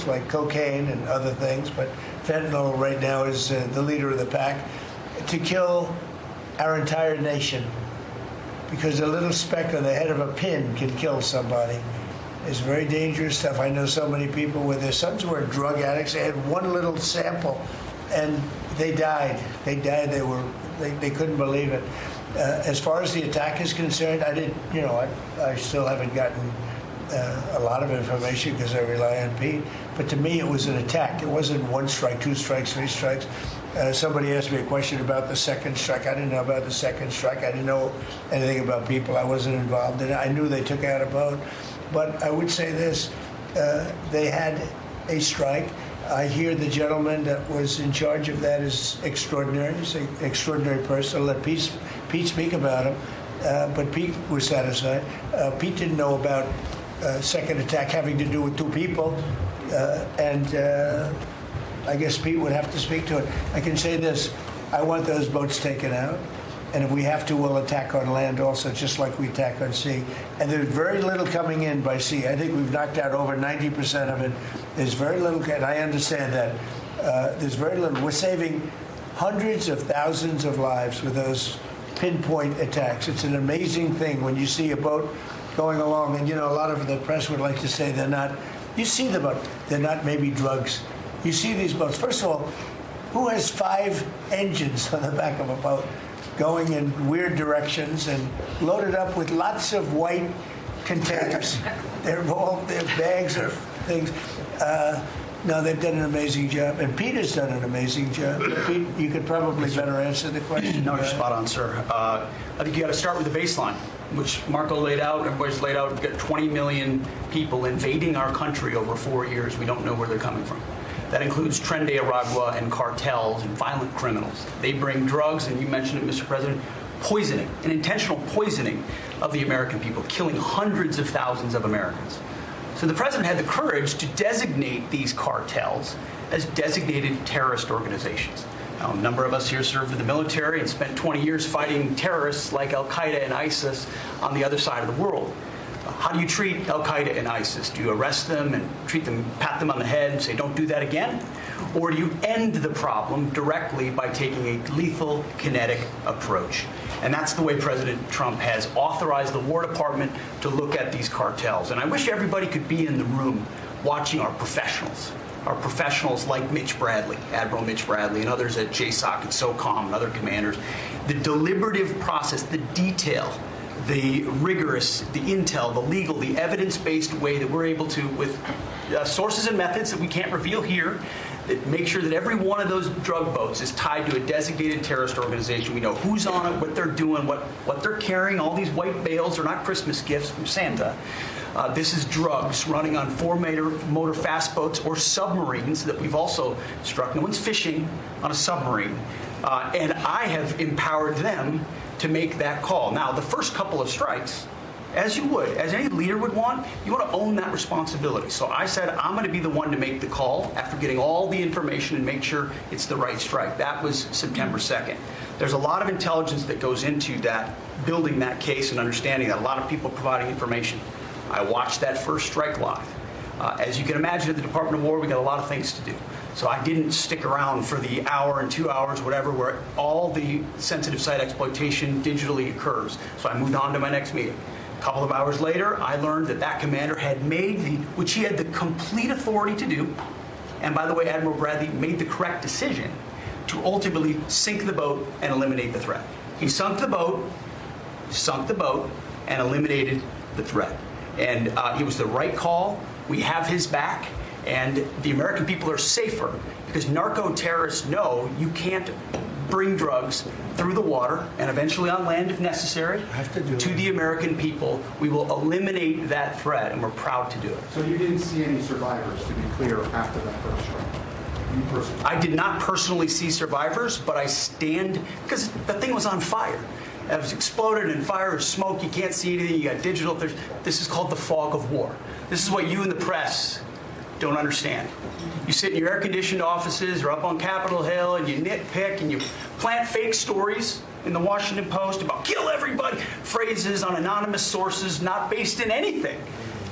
things like cocaine and other things, but fentanyl right now is the leader of the pack, to kill our entire nation. Because a little speck on the head of a pin can kill somebody. It's very dangerous stuff. I know so many people where their sons were drug addicts. They had one little sample, and they died. They died. They couldn't believe it. As far as the attack is concerned, I still haven't gotten a lot of information because I rely on Pete. But to me, it was an attack. It wasn't 1 strike, 2 strikes, 3 strikes. Somebody asked me a question about the second strike. I didn't know about the second strike. I didn't know anything about people. I wasn't involved in it. I knew they took out a boat. But I would say this, they had a strike. I hear the gentleman that was in charge of that is extraordinary. He's an extraordinary person. I'll let Pete speak about him. But Pete was satisfied. Pete didn't know about second attack having to do with 2 people. I guess Pete would have to speak to it. I can say this, I want those boats taken out. And if we have to, we'll attack on land also, just like we attack on sea. And there's very little coming in by sea. I think we've knocked out over 90% of it. There's very little, and I understand that. There's very little. We're saving hundreds of thousands of lives with those pinpoint attacks. It's an amazing thing when you see a boat going along. And, a lot of the press would like to say they're not. You see the boat. They're not maybe drugs. You see these boats. First of all, who has 5 engines on the back of a boat going in weird directions and loaded up with lots of white containers? They're bags of things. No, they've done an amazing job. And Pete has done an amazing job. Pete, you could probably better answer the question. No, you're spot on, sir. I think you got to start with the baseline, which Marco laid out, everybody's laid out. We've got 20 million people invading our country over 4 years. We don't know where they're coming from. That includes Tren de Aragua and cartels and violent criminals. They bring drugs, and you mentioned it, Mr. President, poisoning, an intentional poisoning of the American people, killing hundreds of thousands of Americans. So the president had the courage to designate these cartels as designated terrorist organizations. Now, a number of us here served in the military and spent 20 years fighting terrorists like Al-Qaeda and ISIS on the other side of the world. How do you treat Al-Qaeda and ISIS? Do you arrest them and treat them, pat them on the head and say, don't do that again? Or do you end the problem directly by taking a lethal, kinetic approach? And that's the way President Trump has authorized the War Department to look at these cartels. And I wish everybody could be in the room watching our professionals like Mitch Bradley, Admiral Mitch Bradley, and others at JSOC and SOCOM and other commanders. The deliberative process, the detail, the rigorous, the intel, the legal, the evidence-based way that we're able to, with sources and methods that we can't reveal here, that make sure that every one of those drug boats is tied to a designated terrorist organization. We know who's on it, what they're doing, what they're carrying. All these white bales are not Christmas gifts from Santa. This is drugs running on 4-motor fast boats or submarines that we've also struck. No one's fishing on a submarine. And I have empowered them to make that call. Now, the first couple of strikes, as you would, as any leader would want, you want to own that responsibility. So I said, I'm going to be the one to make the call after getting all the information and make sure it's the right strike. That was September 2nd. There's a lot of intelligence that goes into that, building that case and understanding that, a lot of people providing information. I watched that first strike live. As you can imagine, at the Department of War, we got a lot of things to do. So I didn't stick around for the hour and 2 hours, whatever, where all the sensitive site exploitation digitally occurs. So I moved on to my next meeting. A couple of hours later, I learned that that commander had made which he had the complete authority to do, and by the way, Admiral Bradley made the correct decision to ultimately sink the boat and eliminate the threat. He sunk the boat, and eliminated the threat. And it was the right call. We have his back. And the American people are safer because narco-terrorists know you can't bring drugs through the water and eventually on land if necessary to the American people. We will eliminate that threat, and we're proud to do it. So you didn't see any survivors, to be clear, after that first strike? You personally? I did not personally see survivors, but I stand, because the thing was on fire. It was exploded in fire or smoke. You can't see anything. You got digital. This is called the fog of war. This is what you in the press don't understand. You sit in your air-conditioned offices or up on Capitol Hill and you nitpick and you plant fake stories in the Washington Post about kill everybody, phrases on anonymous sources not based in anything,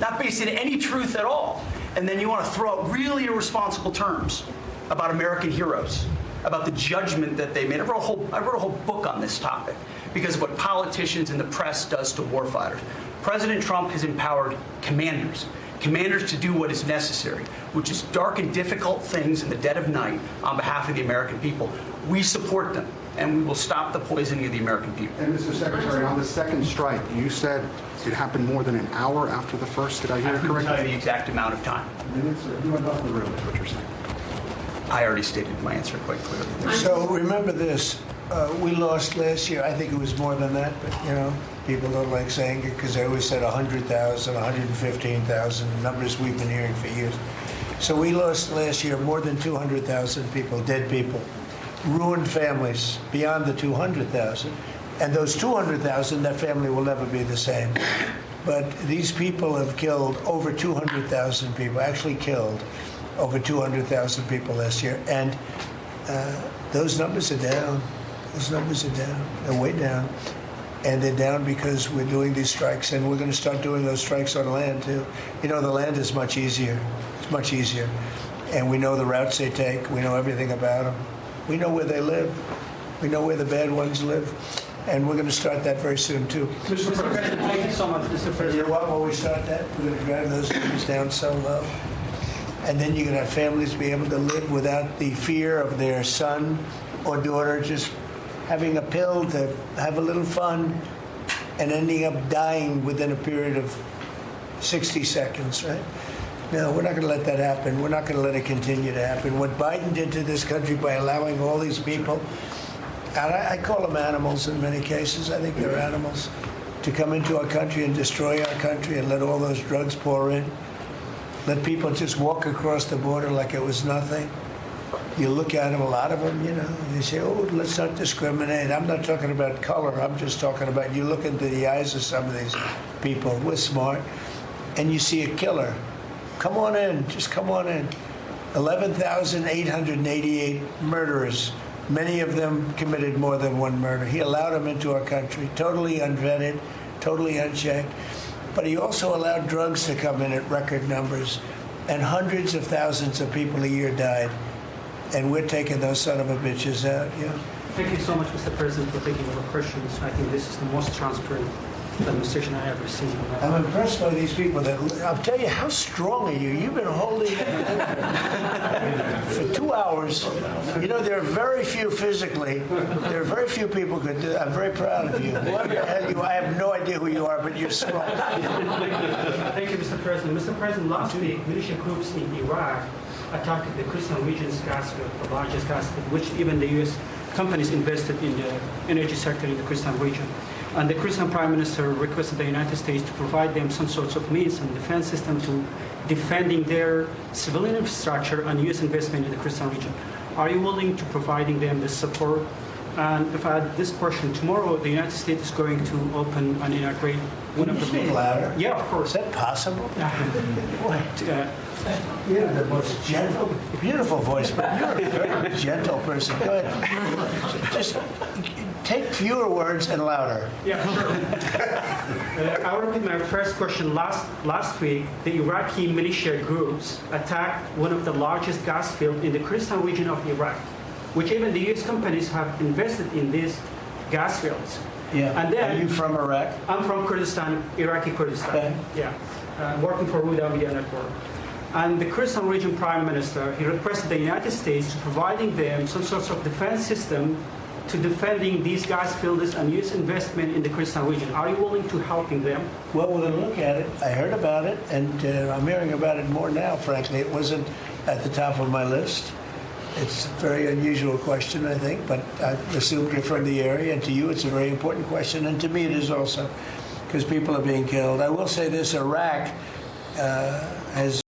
not based in any truth at all. And then you want to throw out really irresponsible terms about American heroes, about the judgment that they made. I wrote a whole book on this topic because of what politicians and the press does to warfighters. President Trump has empowered commanders to do what is necessary, which is dark and difficult things in the dead of night on behalf of the American people. We support them, and we will stop the poisoning of the American people. And Mr. Secretary, on the second strike, you said it happened more than an hour after the first. Did I hear it I couldn't tell you correctly? the exact amount of time. Minutes, or you went off the room, is what you're saying. I already stated my answer quite clearly. So remember this, we lost last year, I think it was more than that, but people don't like saying it because they always said 100,000, 115,000, numbers we've been hearing for years. So we lost last year more than 200,000 people, dead people, ruined families beyond the 200,000. And those 200,000, that family will never be the same. But these people have killed over 200,000 people, actually killed over 200,000 people last year. And those numbers are down. Those numbers are down. They're way down. And they're down because we're doing these strikes, and we're going to start doing those strikes on land, too. The land is much easier. It's much easier. And we know the routes they take. We know everything about them. We know where they live. We know where the bad ones live. And we're going to start that very soon, too. Mr. President, thank you so much, Mr. You President. know what? When we start that, we're going to drive those numbers down so low. And then you're going to have families be able to live without the fear of their son or daughter just having a pill to have a little fun and ending up dying within a period of 60 seconds, right? No, we're not going to let that happen. We're not going to let it continue to happen. What Biden did to this country by allowing all these people, and I call them animals in many cases, I think they're animals, to come into our country and destroy our country and let all those drugs pour in. Let people just walk across the border like it was nothing. You look at them, a lot of them, they say, oh, let's not discriminate. I'm not talking about color. I'm just talking about you look into the eyes of some of these people. We're smart. And you see a killer. Come on in. Just come on in. 11,888 murderers. Many of them committed more than one murder. He allowed them into our country, totally unvetted, totally unchecked. But he also allowed drugs to come in at record numbers. And hundreds of thousands of people a year died. And we're taking those son of a bitches out, Thank you so much, Mr. President, for taking our questions. I think this is the most transparent administration I ever seen. I'm impressed by these people. I'll tell you, how strong are you? You've been holding it for 2 hours. There are very few physically. There are very few people who could do that. I'm very proud of you. Whoever the hell you are, I have no idea who you are, but you're strong. Thank you, Mr. President. Mr. President, last week, militia groups in Iraq attacked the Christian region's gas field, the largest gas field, which even the U.S. companies invested in the energy sector in the Christian region. And the Christian Prime Minister requested the United States to provide them some sorts of means and defense system to defending their civilian infrastructure and U.S. investment in the Christian region. Are you willing to providing them this support? And if I had this question, tomorrow the United States is going to open and inaugurate one of the... Speak louder. Yeah, of course. Is that possible? What? You're the most gentle, beautiful voice, but you're a very gentle person. Go ahead. Just take fewer words and louder. Yeah, sure. I'll repeat my first question. Last week, the Iraqi militia groups attacked one of the largest gas fields in the Kurdistan region of Iraq, which even the U.S. companies have invested in these gas fields. Yeah. And then, are you from Iraq? I'm from Kurdistan, Iraqi Kurdistan. Okay. Yeah. Working for Huda Media Network. And the Kurdistan region prime minister, he requested the United States providing them some sorts of defense system to defending these gas fields and U.S. investment in the Kurdistan region. Are you willing to helping them? Well, we're going to look at it. I heard about it, and I'm hearing about it more now, frankly. It wasn't at the top of my list. It's a very unusual question, I think, but I assume you're from the area, and to you it's a very important question, and to me it is also, because people are being killed. I will say this, Iraq has